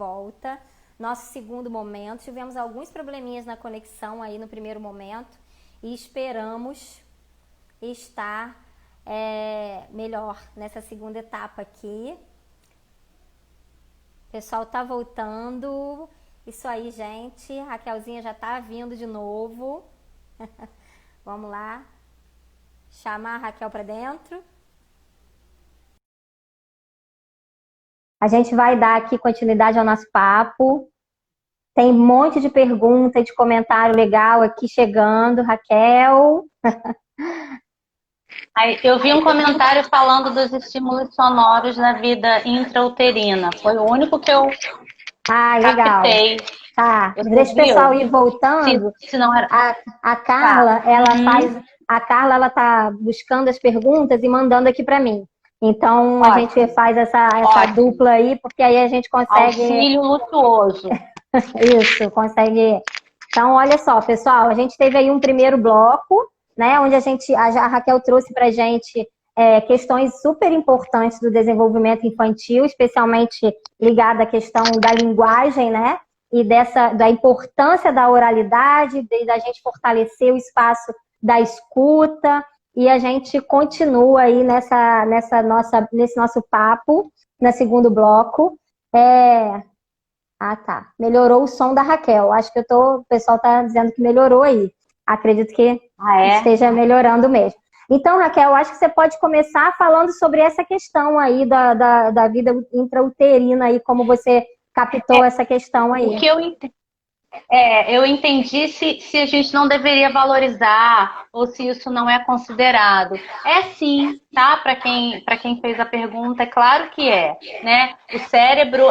volta. Nosso segundo momento. Tivemos alguns probleminhas na conexão aí no primeiro momento e esperamos estar melhor nessa segunda etapa aqui. O pessoal tá voltando. Isso aí, gente. Raquelzinha já tá vindo de novo. Vamos lá. Chamar a Raquel para dentro. A gente vai dar aqui continuidade ao nosso papo. Tem um monte de pergunta e de comentário legal aqui chegando. Raquel. Eu vi um comentário falando dos estímulos sonoros na vida intrauterina. Foi o único que eu legal. captei. Tá, deixa o pessoal ir voltando. Se não era... A Carla, a Carla, ela tá buscando as perguntas e mandando aqui para mim. Então, a gente faz essa dupla aí, porque aí a gente consegue... Auxílio luxuoso. Isso, consegue... Então, olha só, pessoal, a gente teve aí um primeiro bloco, né, onde a Raquel trouxe pra gente questões super importantes do desenvolvimento infantil, especialmente ligada à questão da linguagem, né, e da importância da oralidade, da gente fortalecer o espaço da escuta. E a gente continua aí nesse nosso papo, no segundo bloco. Tá. Melhorou o som da Raquel. Acho que o pessoal tá dizendo que melhorou aí. Acredito que esteja melhorando mesmo. Então, Raquel, acho que você pode começar falando sobre essa questão aí da vida intrauterina aí, como você captou essa questão aí. O que eu entendi se a gente não deveria valorizar ou se isso não é considerado. É sim, tá? Para quem fez a pergunta, é claro que né? O cérebro,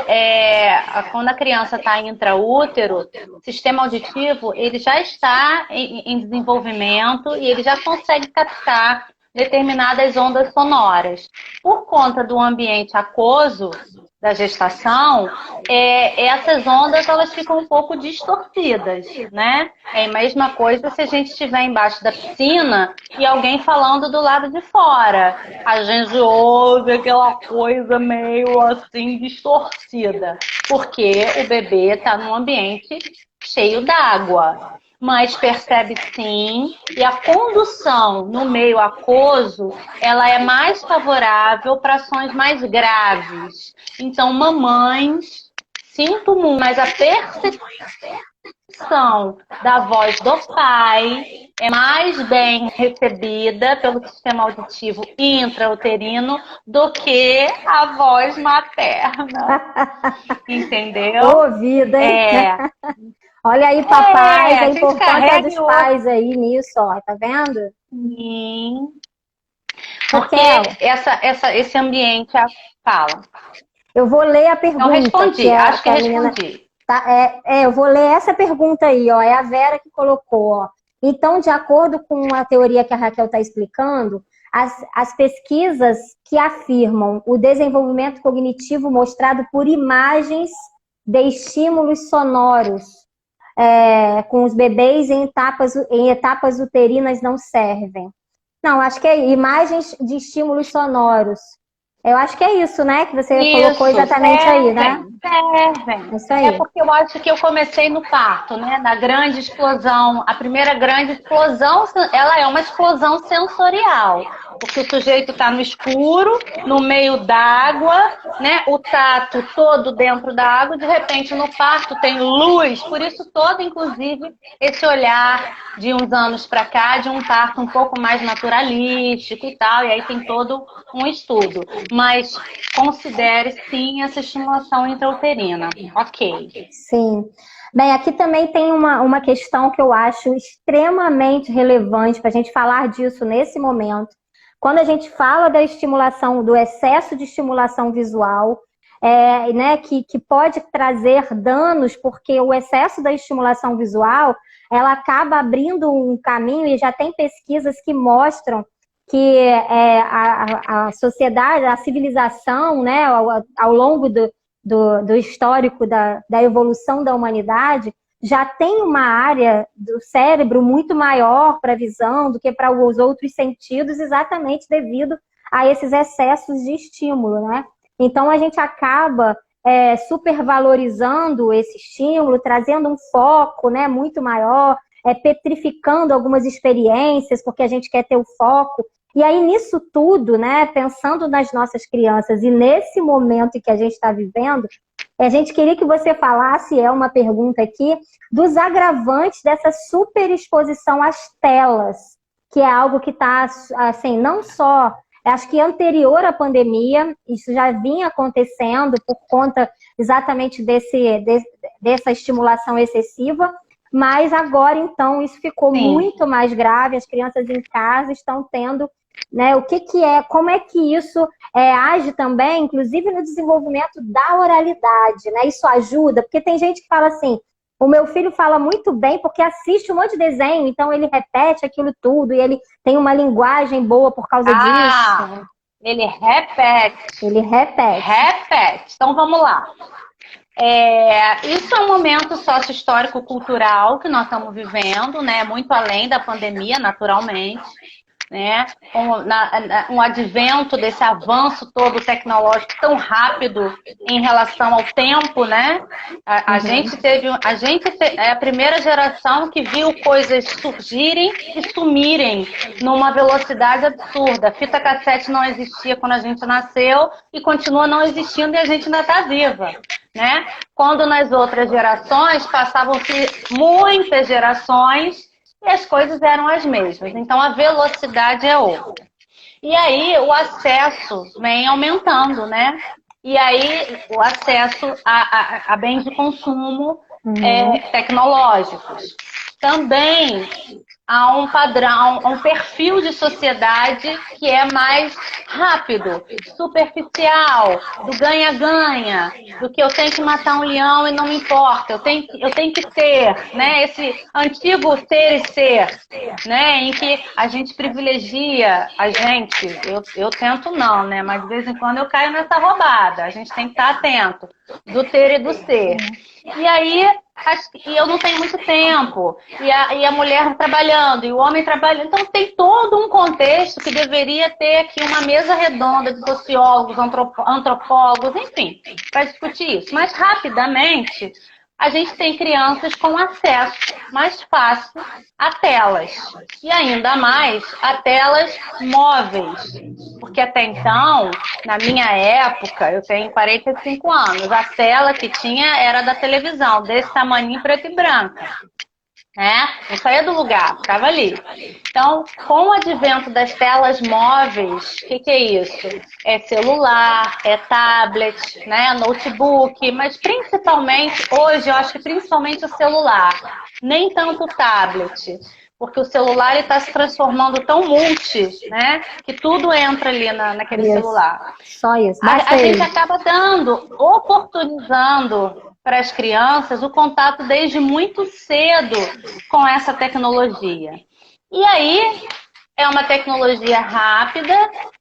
quando a criança está em intraútero, o sistema auditivo, ele já está em desenvolvimento e ele já consegue captar determinadas ondas sonoras. Por conta do ambiente aquoso da gestação, essas ondas elas ficam um pouco distorcidas, né? É a mesma coisa se a gente estiver embaixo da piscina e alguém falando do lado de fora. A gente ouve aquela coisa meio assim distorcida, porque o bebê está num ambiente cheio d'água. Mas percebe sim, e a condução no meio aquoso, ela é mais favorável para sons mais graves. Então, mamães, sinto muito, mas a percepção da voz do pai é mais bem recebida pelo sistema auditivo intrauterino do que a voz materna. Entendeu? Ouvida, hein? Olha aí, papais, a importância dos pais aí nisso, ó, tá vendo? Sim. Porque esse ambiente fala. Eu vou ler a pergunta. Não respondi, acho que respondi. Eu vou ler essa pergunta aí, ó. É a Vera que colocou, ó. Então, de acordo com a teoria que a Raquel está explicando, as pesquisas que afirmam o desenvolvimento cognitivo mostrado por imagens de estímulos sonoros com os bebês em etapas uterinas não servem. Não, acho que é imagens de estímulos sonoros. Eu acho que é isso, né? Que você colocou exatamente aí, né? Servem. Isso aí. É porque eu acho que eu comecei no parto, né? Na grande explosão. A primeira grande explosão, ela é uma explosão sensorial. Porque o sujeito está no escuro, no meio d'água, né? O tato todo dentro da água. De repente, no parto tem luz. Por isso todo, inclusive, esse olhar de uns anos para cá, de um parto um pouco mais naturalístico e tal. E aí tem todo um estudo. Mas considere, sim, essa estimulação intrauterina. Ok. Sim. Bem, aqui também tem uma questão que eu acho extremamente relevante para a gente falar disso nesse momento. Quando a gente fala da estimulação, do excesso de estimulação visual, né, que pode trazer danos, porque o excesso da estimulação visual, ela acaba abrindo um caminho, e já tem pesquisas que mostram que a sociedade, a civilização, né, ao longo do histórico da evolução da humanidade, já tem uma área do cérebro muito maior para a visão do que para os outros sentidos, exatamente devido a esses excessos de estímulo, né? Então, a gente acaba supervalorizando esse estímulo, trazendo um foco, né, muito maior, petrificando algumas experiências, porque a gente quer ter o foco. E aí, nisso tudo, né, pensando nas nossas crianças e nesse momento em que a gente está vivendo, a gente queria que você falasse, é uma pergunta aqui, dos agravantes dessa superexposição às telas, que é algo que está, assim, não só, acho que anterior à pandemia, isso já vinha acontecendo por conta exatamente dessa estimulação excessiva, mas agora, então, isso ficou muito mais grave, as crianças em casa estão tendo, né, como é que isso age também, inclusive no desenvolvimento da oralidade, né? Isso ajuda, porque tem gente que fala assim, o meu filho fala muito bem porque assiste um monte de desenho, então ele repete aquilo tudo e ele tem uma linguagem boa por causa disso. Ele repete. Ele repete. Repete. Então, vamos lá. Isso é um momento sócio-histórico-cultural que nós estamos vivendo, né? Muito além da pandemia, naturalmente. Né? Um advento desse avanço todo tecnológico tão rápido em relação ao tempo, né? A gente é a primeira geração que viu coisas surgirem e sumirem numa velocidade absurda. Fita cassete não existia quando a gente nasceu e continua não existindo e a gente ainda está viva, né? Quando nas outras gerações passavam-se muitas gerações e as coisas eram as mesmas. Então, a velocidade é outra. E aí, o acesso vem aumentando, né? E aí, o acesso a bens de consumo tecnológicos. Também há um padrão, um perfil de sociedade que é mais rápido, superficial, do ganha-ganha, do que eu tenho que matar um leão e não me importa, eu tenho que ter, né, esse antigo ter e ser, né, em que a gente privilegia eu tento não, né, mas de vez em quando eu caio nessa roubada, a gente tem que estar atento do ter e do ser. E aí, eu não tenho muito tempo, e a mulher trabalhando, e o homem trabalhando. Então, tem todo um contexto que deveria ter aqui uma mesa redonda de sociólogos, antropólogos, enfim, para discutir isso. Mas, rapidamente, a gente tem crianças com acesso mais fácil a telas. E ainda mais a telas móveis. Porque até então, na minha época, eu tenho 45 anos, a tela que tinha era da televisão, desse tamanho preto e branco. Né? Não saía do lugar, ficava ali. Então, com o advento das telas móveis, o que é isso? É celular, é tablet, né? Notebook, mas principalmente, hoje eu acho que principalmente o celular, nem tanto o tablet. Porque o celular está se transformando tão multi, né? Que tudo entra ali naquele celular. Só isso. A gente acaba oportunizando para as crianças o contato desde muito cedo com essa tecnologia. E aí, é uma tecnologia rápida,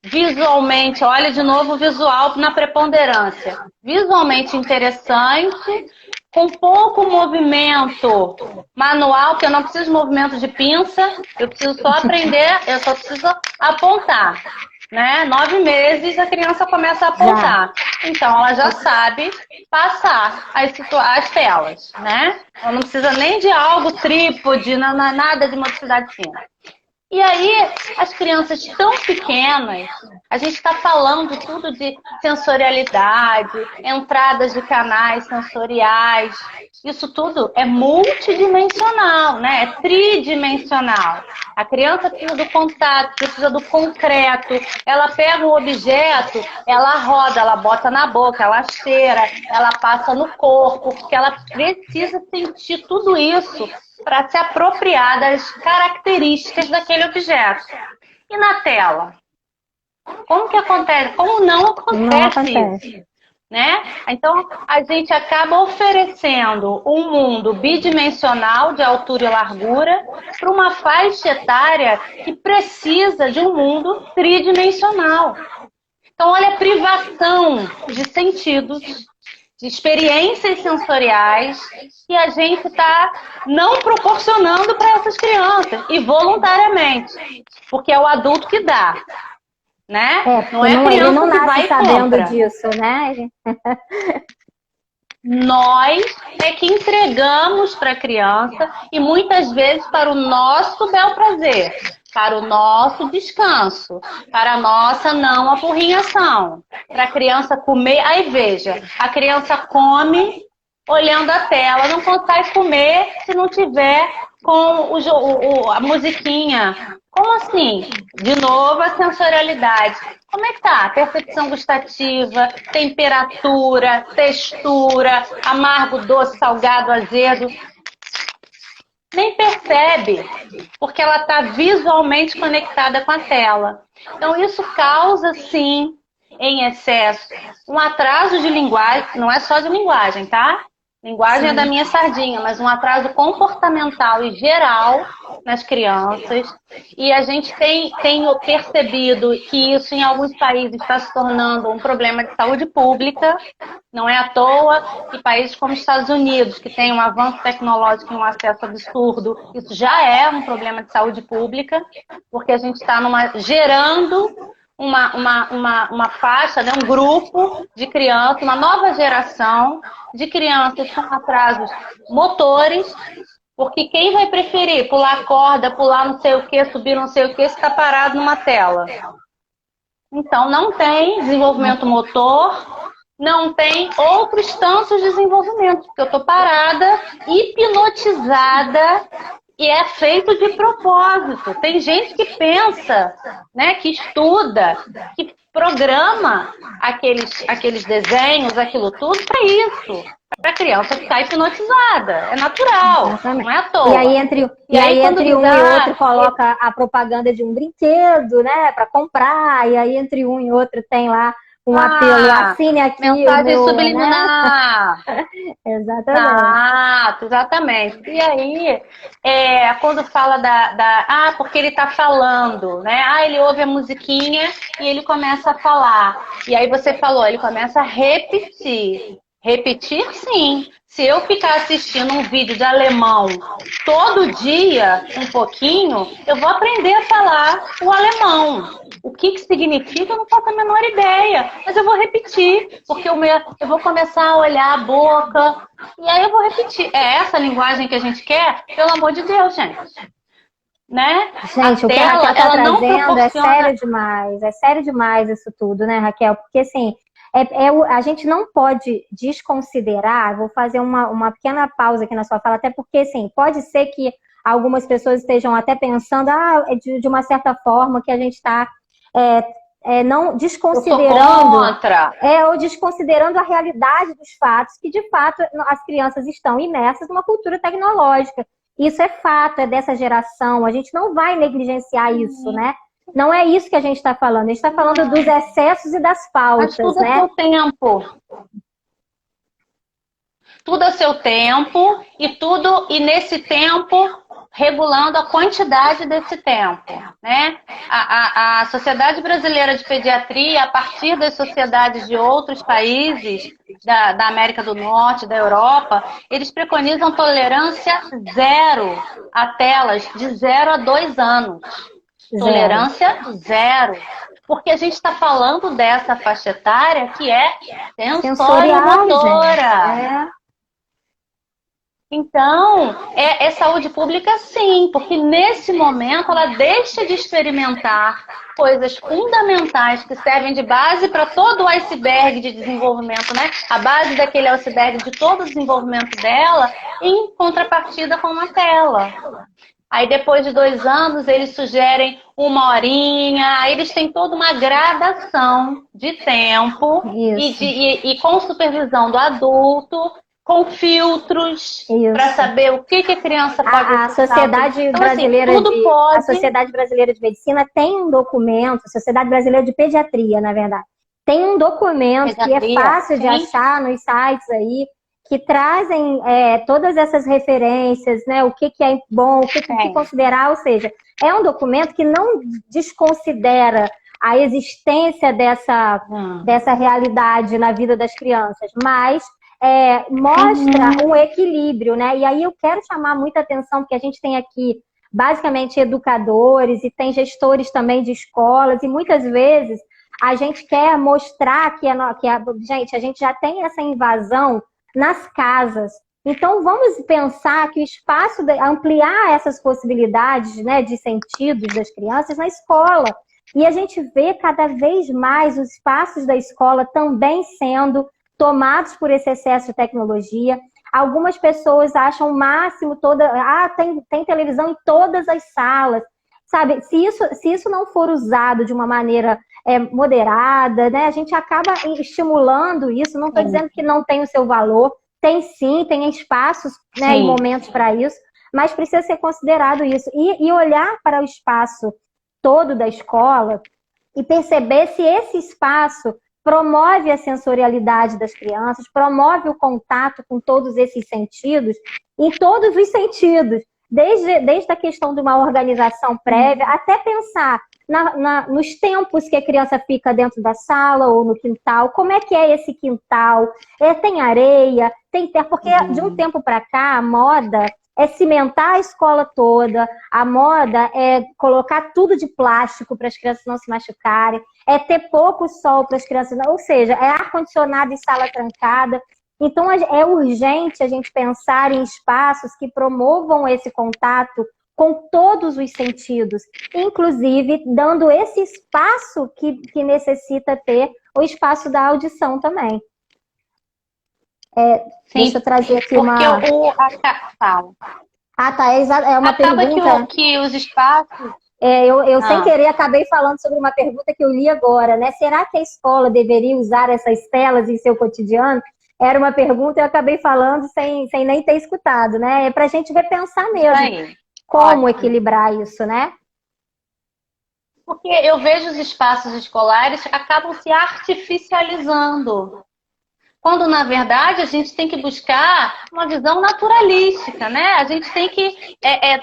visualmente, olha de novo o visual na preponderância, visualmente interessante, com pouco movimento manual, porque eu não preciso de movimento de pinça, eu preciso só aprender, eu só preciso apontar. Né? 9 meses a criança começa a apontar. Então ela já sabe passar as telas, né? Ela não precisa nem de algo trípode, nada de motricidade fina. E aí, as crianças tão pequenas, a gente está falando tudo de sensorialidade, entradas de canais sensoriais. Isso tudo é multidimensional, né? É tridimensional. A criança precisa do contato, precisa do concreto. Ela pega um objeto, ela roda, ela bota na boca, ela cheira, ela passa no corpo, porque ela precisa sentir tudo isso para se apropriar das características daquele objeto. E na tela? Como que acontece? Como não acontece isso? Né? Então, a gente acaba oferecendo um mundo bidimensional de altura e largura para uma faixa etária que precisa de um mundo tridimensional. Então, olha a privação de sentidos, de experiências sensoriais que a gente está não proporcionando para essas crianças, e voluntariamente, porque é o adulto que dá, né? Não é a criança que vai e compra. Sabendo disso, né? Nós é que entregamos para a criança e muitas vezes para o nosso bel prazer, para o nosso descanso, para a nossa não apurrinhação, para a criança comer. Aí veja, a criança come olhando a tela, não consegue comer se não tiver com a musiquinha. Como assim? De novo, a sensorialidade. Como é que tá? Percepção gustativa, temperatura, textura, amargo, doce, salgado, azedo. Nem percebe, porque ela está visualmente conectada com a tela. Então, isso causa, sim, em excesso, um atraso de linguagem, não é só de linguagem, tá? Linguagem é da minha sardinha, mas um atraso comportamental e geral nas crianças. E a gente tem percebido que isso em alguns países está se tornando um problema de saúde pública. Não é à toa que países como os Estados Unidos, que têm um avanço tecnológico e um acesso absurdo, isso já é um problema de saúde pública, porque a gente está gerando uma faixa, né, um grupo de crianças, uma nova geração de crianças com atrasos motores, porque quem vai preferir pular corda, pular não sei o que, subir não sei o que, se está parado numa tela? Então não tem desenvolvimento motor, não tem outros tantos desenvolvimentos, porque eu estou parada, hipnotizada, e é feito de propósito. Tem gente que pensa, né, que estuda, que programa aqueles desenhos, aquilo tudo para isso. Para a criança ficar hipnotizada. É natural, exatamente. Não é à toa. E aí entre um e outro coloca a propaganda de um brinquedo, né, para comprar. E aí entre um e outro tem lá um apelo, assine aqui. Mensagem subliminar. Né? Exatamente. Exatamente. E aí, quando fala porque ele está falando, né? Ele ouve a musiquinha e ele começa a falar. E aí você falou, ele começa a repetir. Repetir, sim. Se eu ficar assistindo um vídeo de alemão todo dia, um pouquinho, eu vou aprender a falar o alemão. O que significa, eu não faço a menor ideia. Mas eu vou repetir, porque eu vou começar a olhar a boca. E aí eu vou repetir. É essa a linguagem que a gente quer? Pelo amor de Deus, gente. Né? Gente, o que a Raquel está trazendo é sério demais. É sério demais isso tudo, né, Raquel? Porque, assim, a gente não pode desconsiderar, vou fazer uma pequena pausa aqui na sua fala, até porque, assim, pode ser que algumas pessoas estejam até pensando, de uma certa forma que a gente está não desconsiderando, ou desconsiderando a realidade dos fatos, que de fato as crianças estão imersas numa cultura tecnológica. Isso é fato, é dessa geração, a gente não vai negligenciar isso, né? Não é isso que a gente está falando. A gente está falando dos excessos e das faltas, mas tudo né? É seu tempo. Tudo a seu tempo e nesse tempo regulando a quantidade desse tempo, né? A Sociedade Brasileira de Pediatria, a partir das sociedades de outros países da América do Norte, da Europa, eles preconizam tolerância zero a telas de 0 a 2 anos. Tolerância zero. Porque a gente está falando dessa faixa etária que é sensório-motora. Então, é saúde pública sim, porque nesse momento ela deixa de experimentar coisas fundamentais que servem de base para todo o iceberg de desenvolvimento, né? A base daquele iceberg de todo o desenvolvimento dela, em contrapartida com uma tela. Aí depois de 2 anos eles sugerem 1 horinha, aí eles têm toda uma gradação de tempo e com supervisão do adulto, com filtros para saber o que a criança pode A Sociedade Brasileira a Sociedade Brasileira de Medicina tem um documento, a Sociedade Brasileira de Pediatria, na verdade, tem um documento que é fácil de achar nos sites aí, que trazem todas essas referências, né? O que é bom, o que considerar, ou seja, é um documento que não desconsidera a existência dessa realidade na vida das crianças, mas mostra um equilíbrio, né? E aí eu quero chamar muita atenção, porque a gente tem aqui basicamente educadores e tem gestores também de escolas, e muitas vezes a gente quer mostrar gente, a gente já tem essa invasão nas casas. Então, vamos pensar que o espaço, ampliar essas possibilidades, né, de sentidos das crianças na escola. E a gente vê cada vez mais os espaços da escola também sendo tomados por esse excesso de tecnologia. Algumas pessoas acham o máximo tem televisão em todas as salas. Sabe, se isso não for usado de uma maneira moderada, né, a gente acaba estimulando isso. Não estou dizendo que não tem o seu valor, tem sim, tem espaços, né, e momentos para isso, mas precisa ser considerado isso. E olhar para o espaço todo da escola e perceber se esse espaço promove a sensorialidade das crianças, promove o contato com todos esses sentidos, em todos os sentidos. Desde a questão de uma organização prévia, até pensar nos tempos que a criança fica dentro da sala ou no quintal, como é que é esse quintal, tem areia, tem terra, porque de um tempo para cá a moda é cimentar a escola toda, a moda é colocar tudo de plástico para as crianças não se machucarem, é ter pouco sol para as crianças, ou seja, é ar-condicionado em sala trancada. Então, é urgente a gente pensar em espaços que promovam esse contato com todos os sentidos, inclusive dando esse espaço que necessita ter o espaço da audição também. Deixa eu trazer aqui uma... É uma pergunta... que os espaços... Eu sem querer acabei falando sobre uma pergunta que eu li agora, né? Será que a escola deveria usar essas telas em seu cotidiano? Era uma pergunta e eu acabei falando sem nem ter escutado, né? É para a gente repensar mesmo como equilibrar isso, né? Porque eu vejo os espaços escolares acabam se artificializando. Quando, na verdade, a gente tem que buscar uma visão naturalística, né? A gente tem que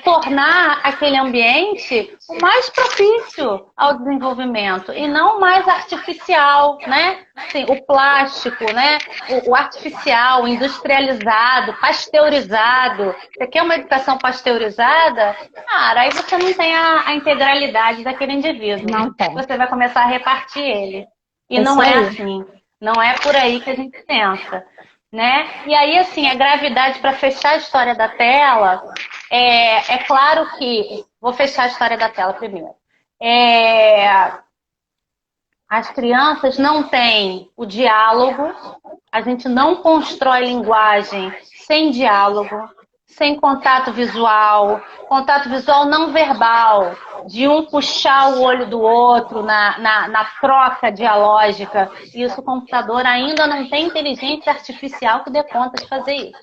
tornar aquele ambiente o mais propício ao desenvolvimento e não mais artificial, né? Assim, o plástico, né? O artificial, o industrializado, pasteurizado. Você quer uma educação pasteurizada? Cara, aí você não tem a integralidade daquele indivíduo. Não tem. Você vai começar a repartir ele. E não é assim. Não é por aí que a gente pensa, né? E aí, assim, a gravidade para fechar a história da tela, é claro que... Vou fechar a história da tela primeiro. As crianças não têm o diálogo, a gente não constrói linguagem sem diálogo, sem contato visual não verbal, de um puxar o olho do outro na troca dialógica. Isso o computador ainda não tem inteligência artificial que dê conta de fazer isso,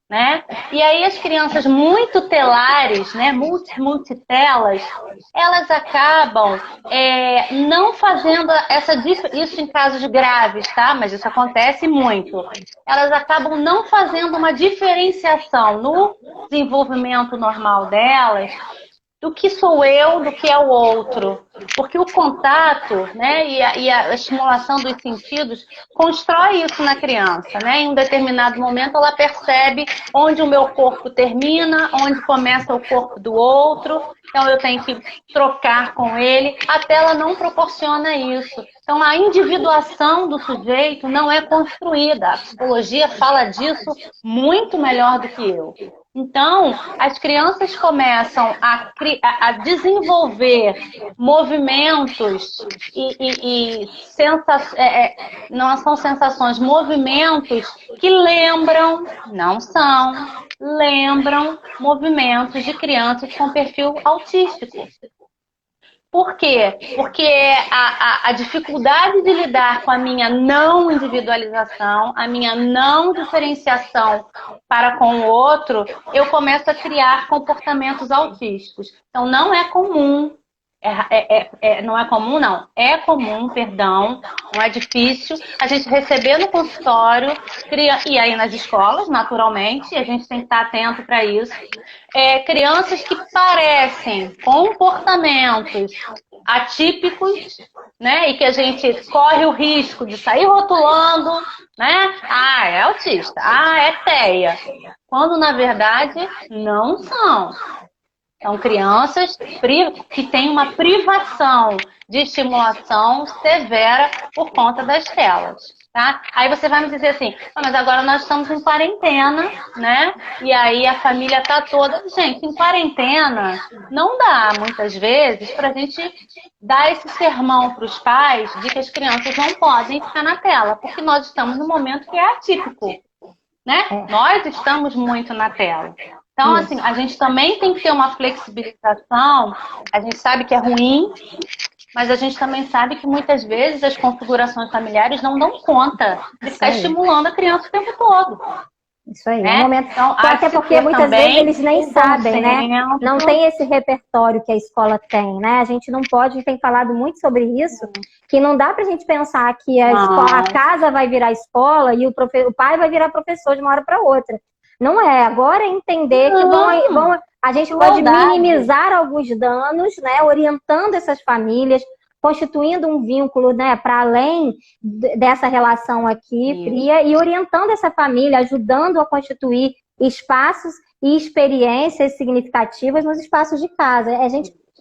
né? E aí as crianças muito telares, né, multitelas, elas acabam não fazendo isso em casos graves, tá? Mas isso acontece muito. Elas acabam não fazendo uma diferenciação no desenvolvimento normal delas do que sou eu, do que é o outro. Porque o contato, né, e a estimulação dos sentidos constrói isso na criança, né? Em um determinado momento ela percebe onde o meu corpo termina, onde começa o corpo do outro, então eu tenho que trocar com ele. A tela não proporciona isso. Então a individuação do sujeito não é construída. A psicologia fala disso muito melhor do que eu. Então, as crianças começam a desenvolver movimentos não são sensações, movimentos que lembram movimentos de crianças com perfil autístico. Por quê? Porque a dificuldade de lidar com a minha não individualização, a minha não diferenciação para com o outro, eu começo a criar comportamentos autísticos. Então, não é comum. Não é comum, não. É comum, perdão, não é difícil a gente receber no consultório, e aí nas escolas, naturalmente, a gente tem que estar atento para isso, crianças que parecem comportamentos atípicos, né, e que a gente corre o risco de sair rotulando, né, é autista, é TEA, quando na verdade não são. São crianças que têm uma privação de estimulação severa por conta das telas, Tá? Aí você vai me dizer assim, mas agora nós estamos em quarentena, né? E aí a família tá toda. Gente, em quarentena não dá, muitas vezes, para a gente dar esse sermão para os pais de que as crianças não podem ficar na tela, porque nós estamos num momento que é atípico, né? Nós estamos muito na tela. Então, assim, a gente também tem que ter uma flexibilização. A gente sabe que é ruim, mas a gente também sabe que muitas vezes as configurações familiares não dão conta de ficar estimulando a criança o tempo todo. Isso aí, né? é um momento. Então, Até porque muitas vezes eles nem sabem, né? Não tem esse repertório que a escola tem, né? A gente não pode, a gente tem falado muito sobre isso, que não dá pra gente pensar que a casa vai virar escola e o pai vai virar professor de uma hora para outra. Não é. Agora é entender que a gente pode minimizar alguns danos, né? Orientando essas famílias, constituindo um vínculo, né, para além dessa relação aqui fria e orientando essa família, ajudando a constituir espaços e experiências significativas nos espaços de casa.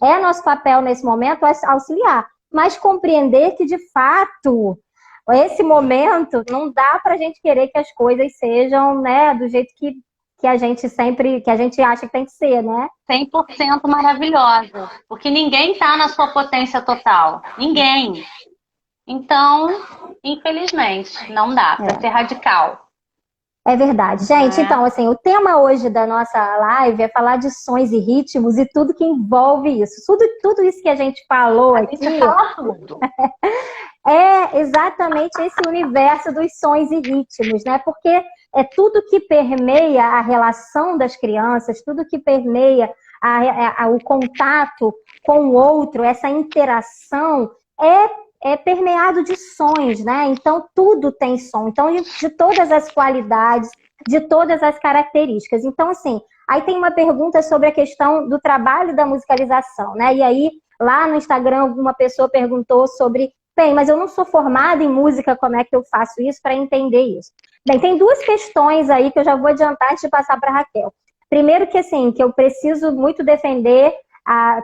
É nosso papel nesse momento auxiliar, mas compreender que de fato esse momento não dá para a gente querer que as coisas sejam, né, do jeito que a gente acha que tem que ser, né? 100% maravilhosa. Porque ninguém está na sua potência total. Ninguém. Então, infelizmente, não dá para ser radical. É verdade. Gente, então, assim, o tema hoje da nossa live é falar de sons e ritmos e tudo que envolve isso. Tudo isso que a gente falou aqui. A gente fala tudo. É exatamente esse universo dos sons e ritmos, né? Porque é tudo que permeia a relação das crianças, tudo que permeia o contato com o outro, essa interação, é permeado de sons, né? Então, tudo tem som. Então, de todas as qualidades, de todas as características. Então, assim, aí tem uma pergunta sobre a questão do trabalho da musicalização, né? E aí, lá no Instagram, uma pessoa perguntou sobre, bem, mas eu não sou formada em música, como é que eu faço isso para entender isso? Bem, tem duas questões aí que eu já vou adiantar antes de passar para a Raquel. Primeiro que, assim, que eu preciso muito defender,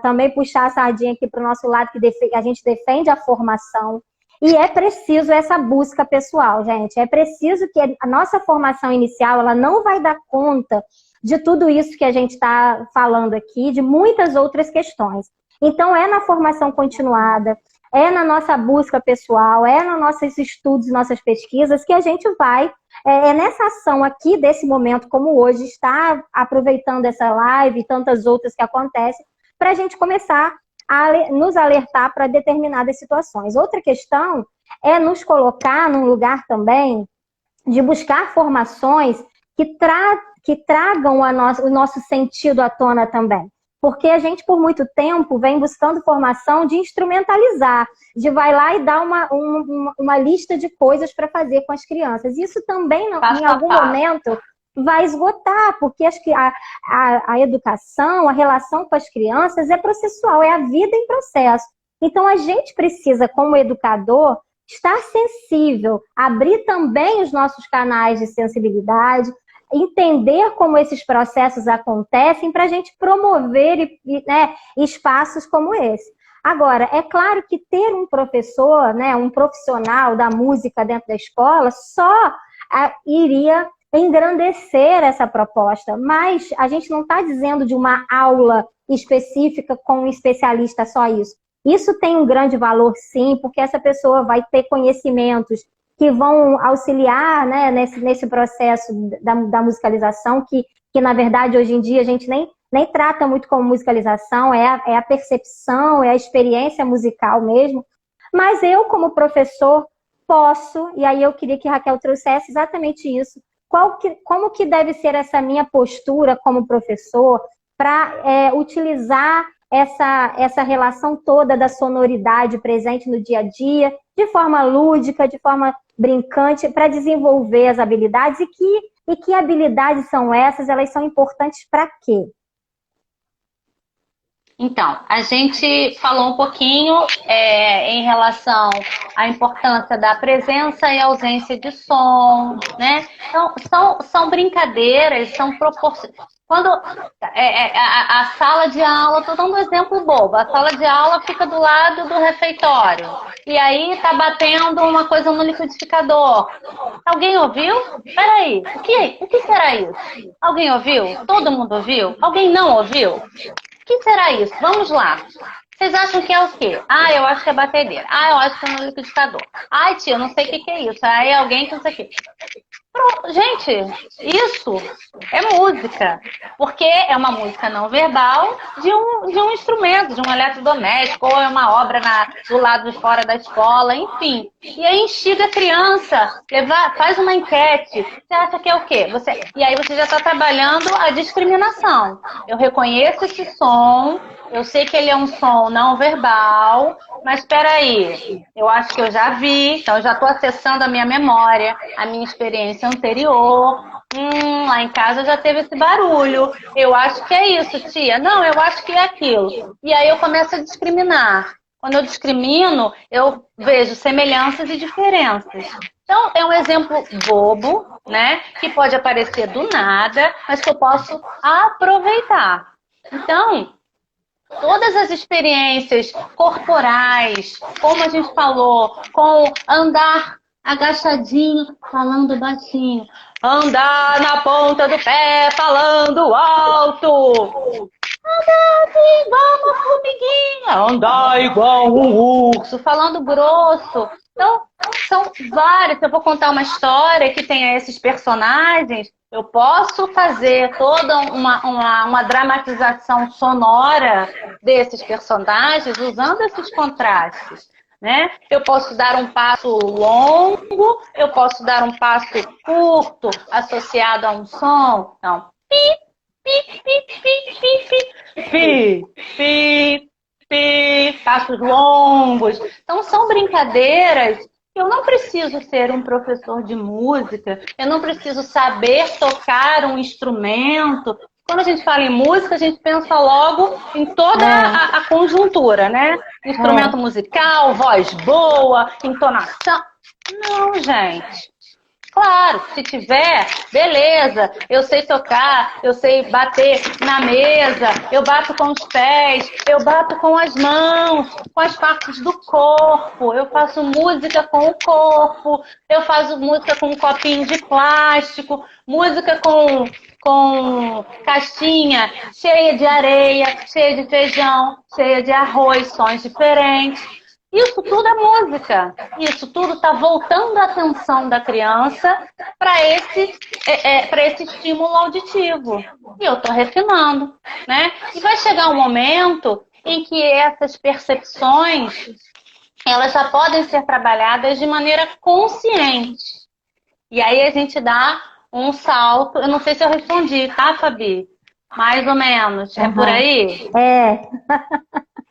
também puxar a sardinha aqui para o nosso lado, que a gente defende a formação, e é preciso essa busca pessoal, gente. É preciso que a nossa formação inicial, ela não vai dar conta de tudo isso que a gente está falando aqui, de muitas outras questões. Então, é na formação continuada, é na nossa busca pessoal, é nos nossos estudos, nossas pesquisas, que a gente vai, nessa ação aqui, desse momento como hoje, está aproveitando essa live e tantas outras que acontecem, para a gente começar a nos alertar para determinadas situações. Outra questão é nos colocar num lugar também de buscar formações que tragam o nosso sentido à tona também. Porque a gente, por muito tempo, vem buscando formação de instrumentalizar, de vai lá e dar uma lista de coisas para fazer com as crianças. Isso também, em algum momento, vai esgotar, porque a educação, a relação com as crianças é processual, é a vida em processo. Então, a gente precisa, como educador, estar sensível, abrir também os nossos canais de sensibilidade, entender como esses processos acontecem para a gente promover espaços como esse. Agora, é claro que ter um professor, né, um profissional da música dentro da escola, só iria engrandecer essa proposta, mas a gente não está dizendo de uma aula específica com um especialista só isso. Isso tem um grande valor, sim, porque essa pessoa vai ter conhecimentos que vão auxiliar, né, nesse processo da musicalização, que na verdade hoje em dia a gente nem trata muito como musicalização, é a percepção, é a experiência musical mesmo. Mas eu, como professor, posso, e aí eu queria que a Raquel trouxesse exatamente isso, como que deve ser essa minha postura como professor para utilizar essa relação toda da sonoridade presente no dia a dia, de forma lúdica, de forma brincante, para desenvolver as habilidades. E que habilidades são essas? Elas são importantes para quê? Então, a gente falou um pouquinho em relação à importância da presença e ausência de som, né? Então, são brincadeiras, são proporções. Quando a sala de aula, estou dando um exemplo bobo, a sala de aula fica do lado do refeitório, e aí tá batendo uma coisa no liquidificador. Alguém ouviu? Peraí, o que será isso? Alguém ouviu? Todo mundo ouviu? Alguém não ouviu? O que será isso? Vamos lá. Vocês acham que é o quê? Ah, eu acho que é batedeira. Ah, eu acho que é no liquidificador. Ai, tia, eu não sei o que é isso. Aí alguém que não sei o quê. Gente, isso é música. Porque é uma música não verbal de um instrumento, de um eletrodoméstico, ou é uma obra do lado de fora da escola, enfim. E aí instiga a criança, faz uma enquete. Você acha que é o quê? E aí você já está trabalhando a discriminação. Eu reconheço esse som, eu sei que ele é um som não verbal, mas espera aí, eu acho que eu já vi, então eu já estou acessando a minha memória, a minha experiência anterior. Lá em casa já teve esse barulho. Eu acho que é isso, tia. Não, eu acho que é aquilo. E aí eu começo a discriminar. Quando eu discrimino, eu vejo semelhanças e diferenças. Então, é um exemplo bobo, né? Que pode aparecer do nada, mas que eu posso aproveitar. Então, todas as experiências corporais, como a gente falou, com andar agachadinho, falando baixinho, andar na ponta do pé, falando alto, andar igual uma formiguinha, andar igual um urso, falando grosso. Então, são várias. Se eu vou contar uma história que tenha esses personagens, eu posso fazer toda uma dramatização sonora desses personagens usando esses contrastes, né? Eu posso dar um passo longo, eu posso dar um passo curto associado a um som. Então, pi, pi, pi, pi, pi, pi, pi, pi, passos longos. Então, são brincadeiras. Eu não preciso ser um professor de música, eu não preciso saber tocar um instrumento. Quando a gente fala em música, a gente pensa logo em toda a conjuntura, né? Instrumento musical, voz boa, entonação. Não, gente. Claro, se tiver, beleza, eu sei tocar, eu sei bater na mesa, eu bato com os pés, eu bato com as mãos, com as partes do corpo, eu faço música com o corpo, eu faço música com um copinho de plástico, música com caixinha cheia de areia, cheia de feijão, cheia de arroz, sons diferentes. Isso tudo é música. Isso tudo está voltando a atenção da criança para esse estímulo auditivo. E eu estou refinando, né? E vai chegar um momento em que essas percepções elas já podem ser trabalhadas de maneira consciente. E aí a gente dá um salto. Eu não sei se eu respondi, tá, Fabi? Mais ou menos. É por aí? É.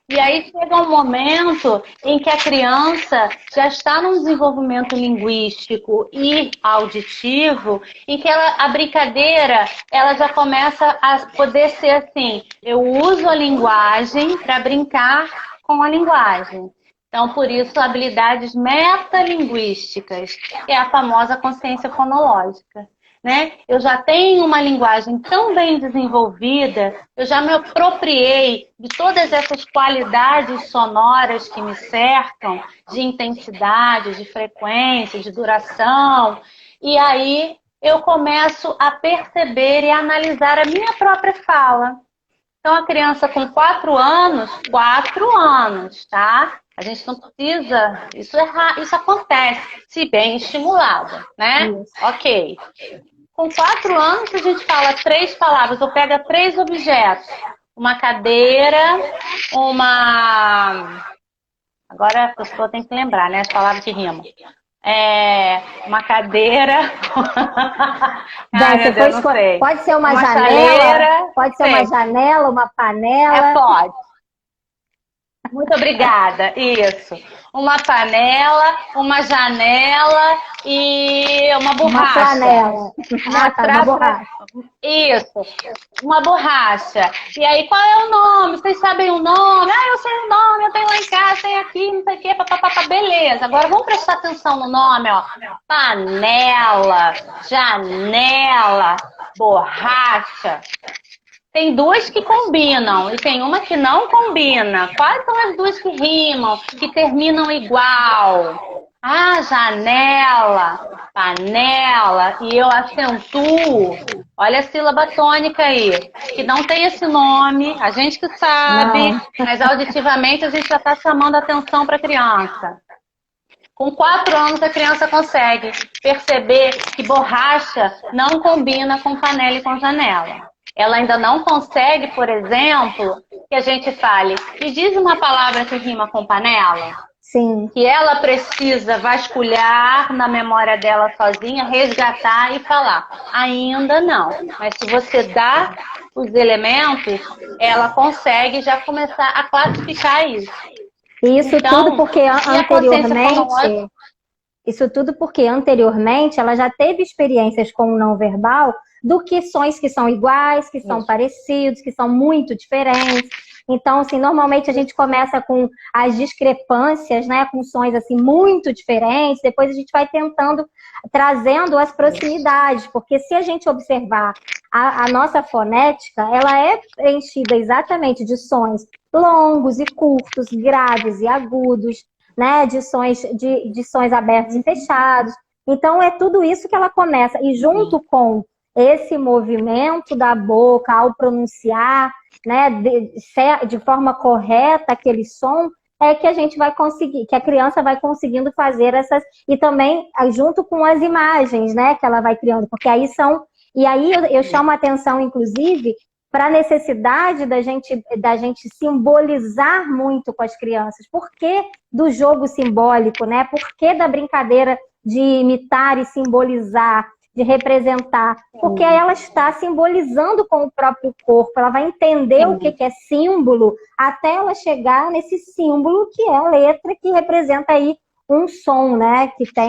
E aí chega um momento em que a criança já está num desenvolvimento linguístico e auditivo, em que a brincadeira ela já começa a poder ser assim, eu uso a linguagem para brincar com a linguagem. Então, por isso, habilidades metalinguísticas, que é a famosa consciência fonológica. Né? Eu já tenho uma linguagem tão bem desenvolvida, eu já me apropriei de todas essas qualidades sonoras que me cercam, de intensidade, de frequência, de duração, e aí eu começo a perceber e a analisar a minha própria fala. Então, a criança com 4 anos, tá? A gente não precisa, isso acontece, se bem estimulada, né? Isso. Ok. Com 4 anos, a gente fala 3 palavras, ou pega 3 objetos. Uma cadeira, Agora a pessoa tem que lembrar, né? As palavras que rimam. Uma cadeira. Meu Deus, não sei. Pode ser uma janela, chaleira, pode ser uma janela, uma panela. Pode. Muito obrigada. Isso. Uma panela, uma janela e uma borracha. Uma flanela. Uma borracha. Isso, uma borracha. E aí, qual é o nome? Vocês sabem o nome? Ah, eu sei o nome, eu tenho lá em casa, tenho aqui, não sei o quê, papapá, beleza. Agora vamos prestar atenção no nome, ó. Panela, janela, borracha. Tem duas que combinam e tem uma que não combina. Quais são as duas que rimam, que terminam igual? Ah, janela, panela, e eu acentuo. Olha a sílaba tônica aí, que não tem esse nome, a gente que sabe, mas auditivamente a gente já está chamando a atenção para a criança. Com 4 anos a criança consegue perceber que borracha não combina com panela e com janela. Ela ainda não consegue, por exemplo, que a gente fale, me diz uma palavra que rima com panela. Sim. Que ela precisa vasculhar na memória dela sozinha, resgatar e falar. Ainda não. Mas se você dá os elementos, ela consegue já começar a classificar isso. Isso então, tudo porque anteriormente... Isso tudo porque anteriormente ela já teve experiências com o não verbal do que sons que são iguais, que são parecidos, que são muito diferentes. Então, assim, normalmente a gente começa com as discrepâncias, né, com sons assim muito diferentes, depois a gente vai trazendo as proximidades, porque se a gente observar a nossa fonética, ela é preenchida exatamente de sons longos e curtos, graves e agudos, né, de sons abertos e fechados. Então, é tudo isso que ela começa. E junto com esse movimento da boca ao pronunciar, né, de forma correta aquele som, é que a gente vai conseguir, que a criança vai conseguindo fazer essas, e também junto com as imagens, né, que ela vai criando, porque aí eu chamo a atenção, inclusive, para a necessidade da gente simbolizar muito com as crianças. Por que do jogo simbólico, né? Por que da brincadeira de imitar e simbolizar, de representar? Porque ela está simbolizando com o próprio corpo, ela vai entender o que é símbolo até ela chegar nesse símbolo que é a letra, que representa aí um som, né? Que tem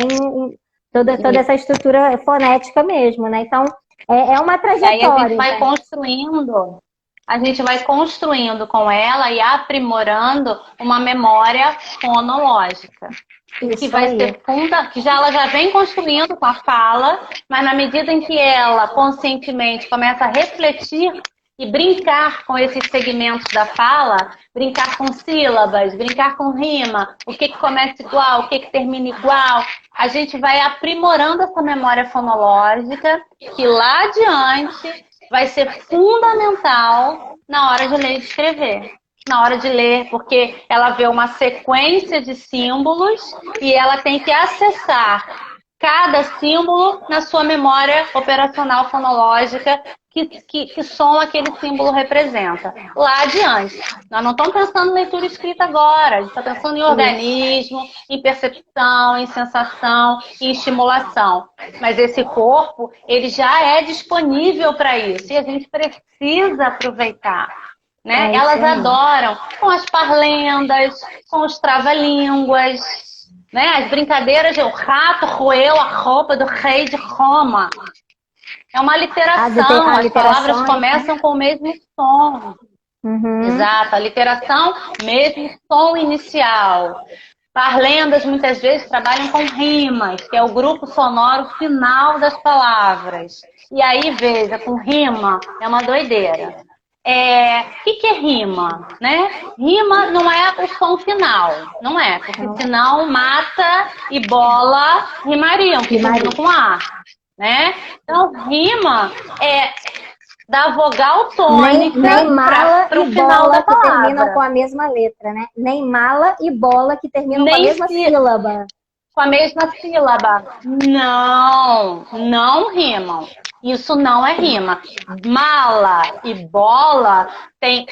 toda essa estrutura fonética mesmo, né? Então, é uma trajetória. E aí a gente vai construindo com ela e aprimorando uma memória fonológica. Que vai ser que ela já vem construindo com a fala, mas na medida em que ela conscientemente começa a refletir e brincar com esses segmentos da fala, brincar com sílabas, brincar com rima, o que começa igual, o que termina igual, a gente vai aprimorando essa memória fonológica, que lá adiante vai ser fundamental na hora de ler e de escrever. Na hora de ler, porque ela vê uma sequência de símbolos e ela tem que acessar cada símbolo na sua memória operacional fonológica, que som aquele símbolo representa. Lá adiante. Nós não estamos pensando em leitura escrita agora, a gente está pensando em organismo, em percepção, em sensação, em estimulação. Mas esse corpo, ele já é disponível para isso e a gente precisa aproveitar. Né? Elas adoram com as parlendas, com os trava-línguas, né? As brincadeiras de o rato roeu a roupa do rei de Roma. É uma literação, as palavras começam com o mesmo som. Exato, a literação, mesmo som inicial. Parlendas muitas vezes trabalham com rimas, que é o grupo sonoro final das palavras. E aí, veja, com rima é uma doideira. O que é rima? Né? Rima não é o som final, não é, porque senão mata e bola rimariam, que terminam com A. Né? Então, rima é da vogal tônica para o final da palavra. Que terminam com a mesma letra, né? Nem mala e bola que terminam com a mesma sílaba. Com a mesma sílaba. Não rimam. Isso não é rima. Mala e bola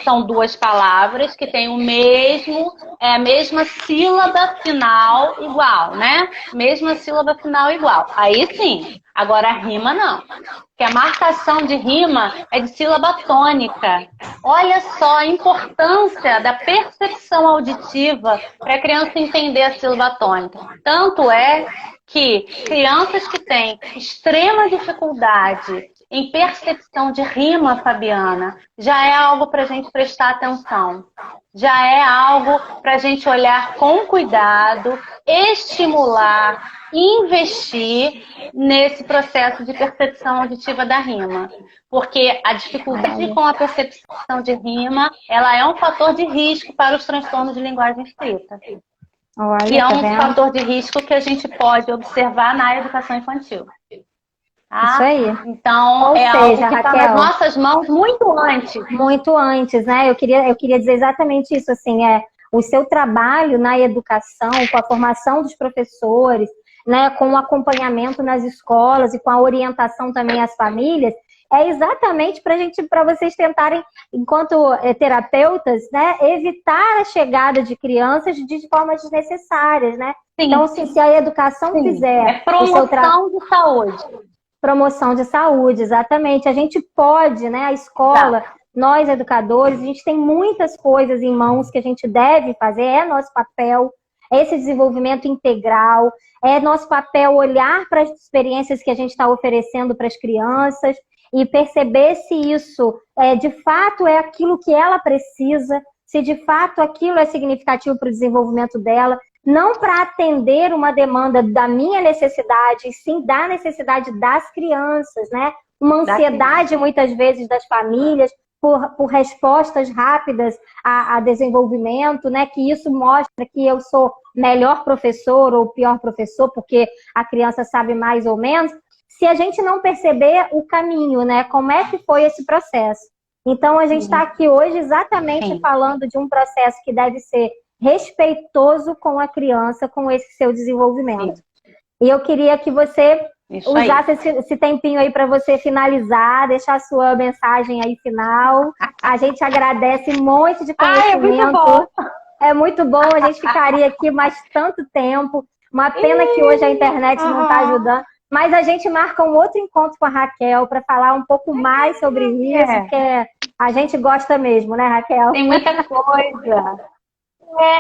são duas palavras que têm a mesma sílaba final igual, né? Mesma sílaba final igual. Aí sim. Agora a rima não. Porque a marcação de rima é de sílaba tônica. Olha só a importância da percepção auditiva para a criança entender a sílaba tônica. Tanto é que crianças que têm extrema dificuldade em percepção de rima, Fabiana, já é algo para a gente prestar atenção. Já é algo para a gente olhar com cuidado, estimular, investir nesse processo de percepção auditiva da rima. Porque a dificuldade com a percepção de rima, ela é um fator de risco para os transtornos de linguagem escrita. Olha, e é tá um vendo? fator de risco que a gente pode observar na educação infantil. Tá? Isso aí. Então, Ou é seja, algo que está Raquel, nas nossas mãos muito antes. muito antes, né? Eu queria dizer exatamente isso, assim, o seu trabalho na educação, com a formação dos professores, né, com o acompanhamento nas escolas e com a orientação também às famílias, é exatamente para vocês tentarem, enquanto terapeutas, né, evitar a chegada de crianças de formas desnecessárias, né? Sim. Então, se a educação fizer... É promoção de saúde. Promoção de saúde, exatamente. A gente pode, né, a escola, nós educadores, a gente tem muitas coisas em mãos que a gente deve fazer, é nosso papel, esse desenvolvimento integral, é nosso papel olhar para as experiências que a gente está oferecendo para as crianças e perceber se isso de fato é aquilo que ela precisa, se de fato aquilo é significativo para o desenvolvimento dela, não para atender uma demanda da minha necessidade, e sim da necessidade das crianças, né? Uma ansiedade, muitas vezes, das famílias por respostas rápidas a desenvolvimento, né? Que isso mostra que eu sou melhor professor ou pior professor, porque a criança sabe mais ou menos, se a gente não perceber o caminho, né? Como é que foi esse processo. Então, a gente está aqui hoje exatamente falando de um processo que deve ser respeitoso com a criança, com esse seu desenvolvimento. E eu queria que você usasse esse tempinho aí para você finalizar, deixar a sua mensagem aí final. A gente agradece um monte de conhecimento. É muito bom, a gente ficaria aqui mais tanto tempo. Uma pena que hoje a internet não está ajudando. Mas a gente marca um outro encontro com a Raquel para falar um pouco mais sobre isso, que a gente gosta mesmo, né, Raquel? Tem muita coisa.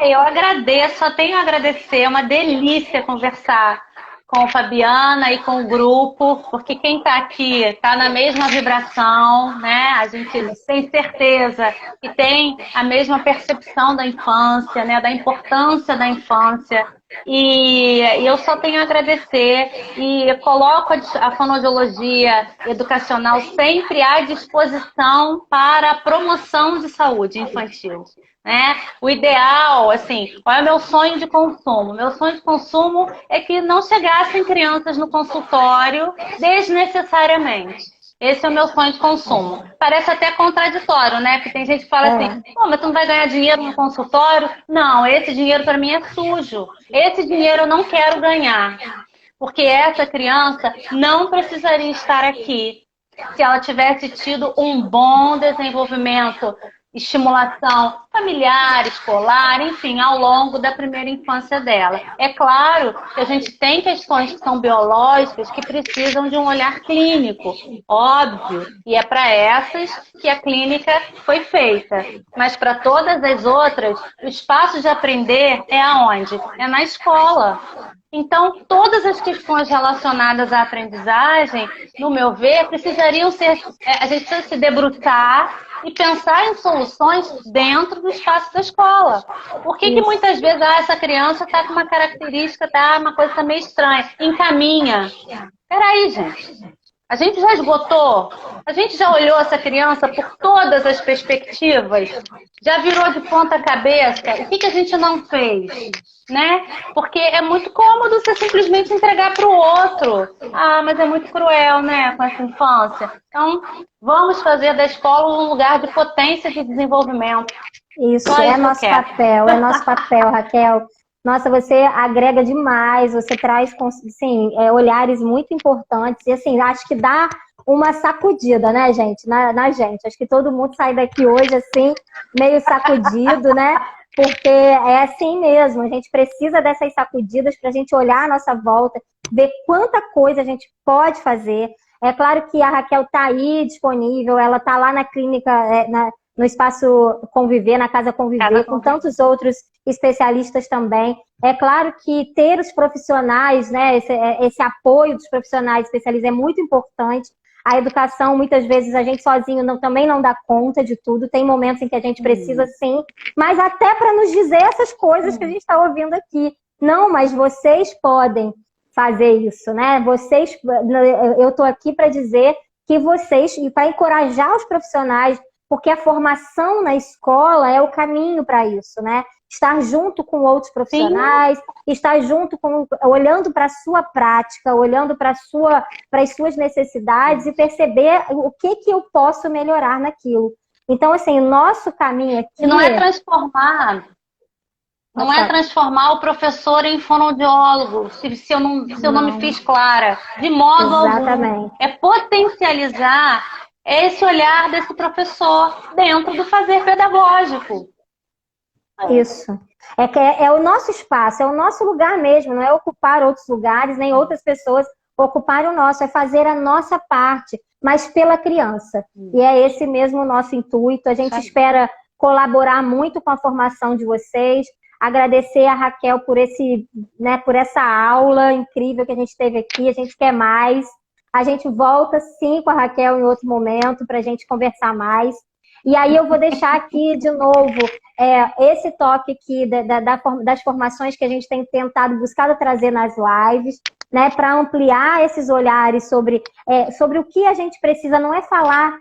Eu agradeço, só tenho a agradecer, é uma delícia conversar com a Fabiana e com o grupo, porque quem está aqui está na mesma vibração, né? A gente tem certeza que tem a mesma percepção da infância, né? Da importância da infância. E eu só tenho a agradecer e coloco a fonoaudiologia educacional sempre à disposição para a promoção de saúde infantil. Né? O ideal, assim, qual é o meu sonho de consumo? Meu sonho de consumo é que não chegassem crianças no consultório desnecessariamente. Esse é o meu sonho de consumo. Parece até contraditório, né? Porque tem gente que fala assim, pô, mas tu não vai ganhar dinheiro no consultório? Não, esse dinheiro para mim é sujo. Esse dinheiro eu não quero ganhar. Porque essa criança não precisaria estar aqui se ela tivesse tido um bom desenvolvimento, estimulação familiar, escolar, enfim, ao longo da primeira infância dela. É claro que a gente tem questões que são biológicas que precisam de um olhar clínico, óbvio, e é para essas que a clínica foi feita. Mas para todas as outras, o espaço de aprender é aonde? É na escola. Então, todas as questões relacionadas à aprendizagem, no meu ver, precisariam ser... A gente precisa se debruçar e pensar em soluções dentro do espaço da escola. Por que muitas vezes essa criança está com uma característica, uma coisa tá meio estranha? Encaminha. Peraí, gente. A gente já esgotou? A gente já olhou essa criança por todas as perspectivas? Já virou de ponta cabeça? O que a gente não fez? Né? Porque é muito cômodo você simplesmente entregar para o outro. Ah, mas é muito cruel, né, com essa infância. Então, vamos fazer da escola um lugar de potência de desenvolvimento. Isso é nosso papel, Raquel. Nossa, você agrega demais, você traz, assim, olhares muito importantes. E, assim, acho que dá uma sacudida, né, gente? Na gente. Acho que todo mundo sai daqui hoje, assim, meio sacudido, né? Porque é assim mesmo. A gente precisa dessas sacudidas para a gente olhar a nossa volta ver quanta coisa a gente pode fazer. É claro que a Raquel está aí disponível, ela está lá na clínica, no Espaço Conviver, na Casa Conviver, com tantos outros especialistas também. É claro que ter os profissionais, né, esse apoio dos profissionais especialistas é muito importante. A educação, muitas vezes, a gente sozinho também não dá conta de tudo. Tem momentos em que a gente precisa, sim, mas até para nos dizer essas coisas que a gente está ouvindo aqui. Não, mas vocês podem fazer isso, né? Eu estou aqui para dizer que vocês, e para encorajar os profissionais, porque a formação na escola é o caminho para isso, né? Estar junto com outros profissionais, sim, estar junto olhando para a sua prática, olhando para as suas necessidades e perceber o que eu posso melhorar naquilo. Então, assim, o nosso caminho aqui... Não é transformar... Não é transformar o professor em fonoaudiólogo, se eu não me fiz clara, de modo algum. É potencializar esse olhar desse professor dentro do fazer pedagógico. Isso. É o nosso espaço, é o nosso lugar mesmo, não é ocupar outros lugares, nem outras pessoas ocuparem o nosso, é fazer a nossa parte, mas pela criança. E é esse mesmo o nosso intuito. A gente espera colaborar muito com a formação de vocês. Agradecer a Raquel por essa aula incrível que a gente teve aqui. A gente quer mais. A gente volta, sim, com a Raquel em outro momento para a gente conversar mais. E aí eu vou deixar aqui, de novo, esse toque aqui das formações que a gente tem buscado trazer nas lives, né, para ampliar esses olhares sobre o que a gente precisa. Não é falar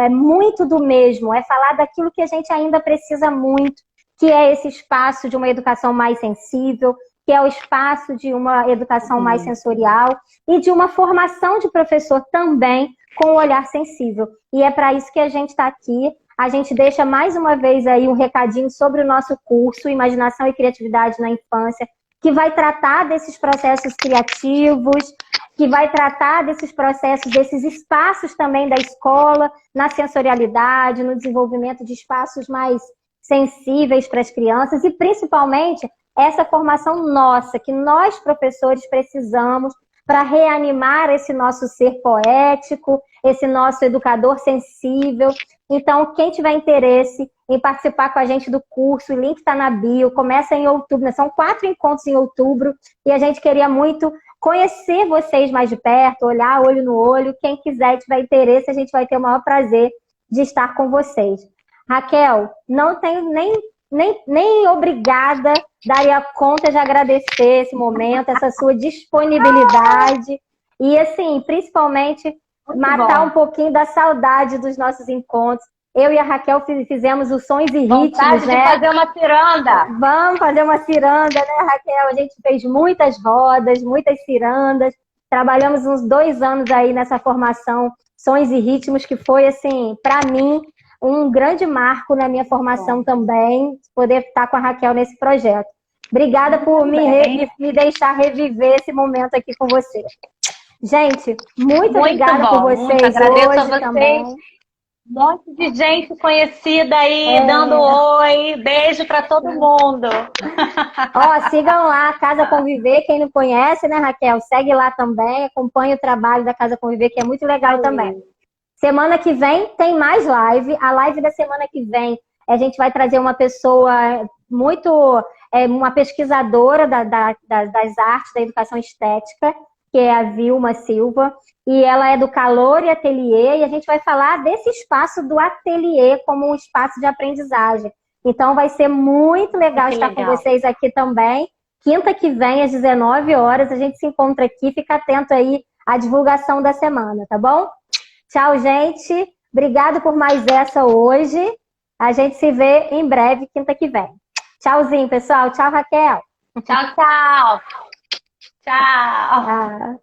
muito do mesmo, é falar daquilo que a gente ainda precisa muito, que é esse espaço de uma educação mais sensível, que é o espaço de uma educação mais sensorial e de uma formação de professor também com o olhar sensível. E é para isso que a gente está aqui. A gente deixa mais uma vez aí um recadinho sobre o nosso curso Imaginação e Criatividade na Infância, que vai tratar desses processos criativos, que vai tratar desses processos, desses espaços também da escola, na sensorialidade, no desenvolvimento de espaços mais sensíveis para as crianças e, principalmente, essa formação nossa, que nós, professores, precisamos para reanimar esse nosso ser poético, esse nosso educador sensível. Então, quem tiver interesse em participar com a gente do curso, o link está na bio, começa em outubro, né? São 4 encontros em outubro, e a gente queria muito conhecer vocês mais de perto, olhar olho no olho. Quem quiser, tiver interesse, a gente vai ter o maior prazer de estar com vocês. Raquel, não tenho nem obrigada, daria conta de agradecer esse momento, essa sua disponibilidade e, assim, principalmente matar um pouquinho da saudade dos nossos encontros. Eu e a Raquel fizemos os Sons e Ritmos, né? De fazer uma ciranda. Vamos fazer uma ciranda, né, Raquel? A gente fez muitas rodas, muitas cirandas. Trabalhamos uns 2 anos aí nessa formação Sons e Ritmos, que foi, assim, para mim, um grande marco na minha formação também, poder estar com a Raquel nesse projeto. Obrigada por me deixar reviver esse momento aqui com você. Gente, muito obrigada por vocês. Agradeço a vocês também. Um monte de gente conhecida aí, dando oi. Beijo para todo mundo. Ó, sigam lá, Casa Conviver. Quem não conhece, né, Raquel? Segue lá também. Acompanha o trabalho da Casa Conviver, que é muito legal também. Semana que vem tem mais live. A live da semana que vem, a gente vai trazer uma pessoa uma pesquisadora das artes, da educação estética, que é a Vilma Silva. E ela é do Calor e Ateliê, e a gente vai falar desse espaço do ateliê como um espaço de aprendizagem. Então vai ser muito legal estar com vocês aqui também. Quinta que vem, às 19 horas, a gente se encontra aqui. Fica atento aí à divulgação da semana, tá bom? Tchau, gente. Obrigada por mais essa hoje. A gente se vê em breve, quinta que vem. Tchauzinho, pessoal. Tchau, Raquel. Tchau, tchau. Tchau.